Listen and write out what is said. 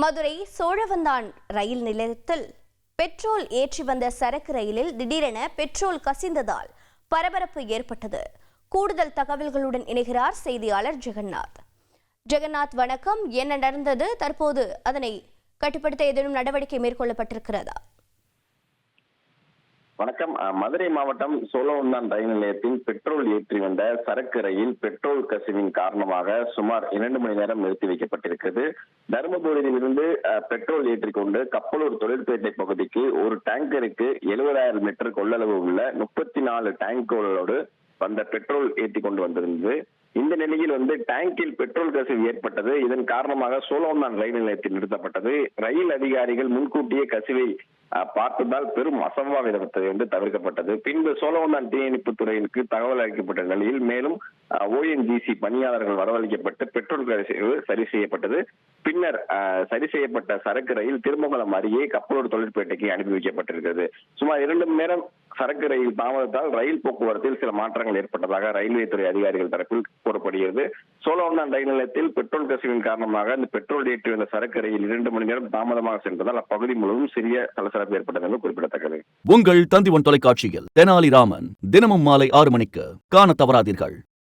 மதுரை சோழவந்தான் ரயில் நிலையத்தில் பெட்ரோல் ஏற்றி வந்த சரக்கு ரயிலில் திடீரென பெட்ரோல் கசிந்ததால் பரபரப்பு ஏற்பட்டது. கூடுதல் தகவல்களுடன் இணைகிறார் செய்தியாளர் ஜெகநாத். ஜெகநாத், வணக்கம். என்ன நடந்தது? தற்போது அதனை கட்டுப்படுத்த ஏதேனும் நடவடிக்கை மேற்கொள்ளப்பட்டிருக்கிறதா? வணக்கம். மதுரை மாவட்டம் சோழவந்தான் ரயில் நிலையத்தில் பெட்ரோல் ஏற்றி வந்த சரக்கு ரயில் பெட்ரோல் கசிவின் காரணமாக சுமார் 2 மணி நேரம் நிறுத்தி வைக்கப்பட்டிருக்கிறது. தருமபுரியிலிருந்து பெட்ரோல் ஏற்றிக்கொண்டு கப்பலூர் தொழிற்பேட்டை பகுதிக்கு ஒரு டேங்கருக்கு 70,000 லிட்டர் கொள்ளளவு உள்ள 34 டேங்கர்களோடு வந்த பெட்ரோல் ஏற்றி கொண்டு வந்திருந்தது. இந்த நிலையில் டேங்கில் பெட்ரோல் கசிவு ஏற்பட்டது. இதன் காரணமாக சோழவந்தான் ரயில் நிலையத்தில் நிறுத்தப்பட்டது. ரயில் அதிகாரிகள் முன்கூட்டியே கசிவை பார்த்ததால் பெரும் அசம்பாவிதத்தை தவிர்க்கப்பட்டது. பின்பு சோழவந்தான் தீயணைப்பு துறையிற்கு தகவல் அளிக்கப்பட்ட நிலையில் மேலும் ONGC பணியாளர்கள் வரவழைக்கப்பட்டு பெட்ரோல் கசிவு சரி செய்யப்பட்டது. பின்னர் சரி செய்யப்பட்ட சரக்கு ரயில் திருமங்கலம் அருகே கப்பலூர் தொழிற்பேட்டைக்கு அனுப்பி வைக்கப்பட்டிருக்கிறது. சுமார் 2 மணி நேரம் சரக்கு ரயில் தாமதத்தால் ரயில் போக்குவரத்தில் சில மாற்றங்கள் ஏற்பட்டதாக ரயில்வே துறை அதிகாரிகள் தரப்பில் கூறப்படுகிறது. சோழவந்தான் ரயில் நிலையத்தில் பெட்ரோல் கசிவின் காரணமாக இந்த பெட்ரோல் ஏற்றி வந்த சரக்கு ரயில் 2 மணி நேரம் தாமதமாக சென்றதால் அப்பகுதி முழுவதும் சிறிய சலசலப்பு ஏற்பட்டது என்று குறிப்பிடத்தக்கது. உங்கள் தந்திவன் தொலைக்காட்சியில் தெனாலிராமன் தினமும் மாலை 6 மணிக்கு காண தவறாதீர்கள்.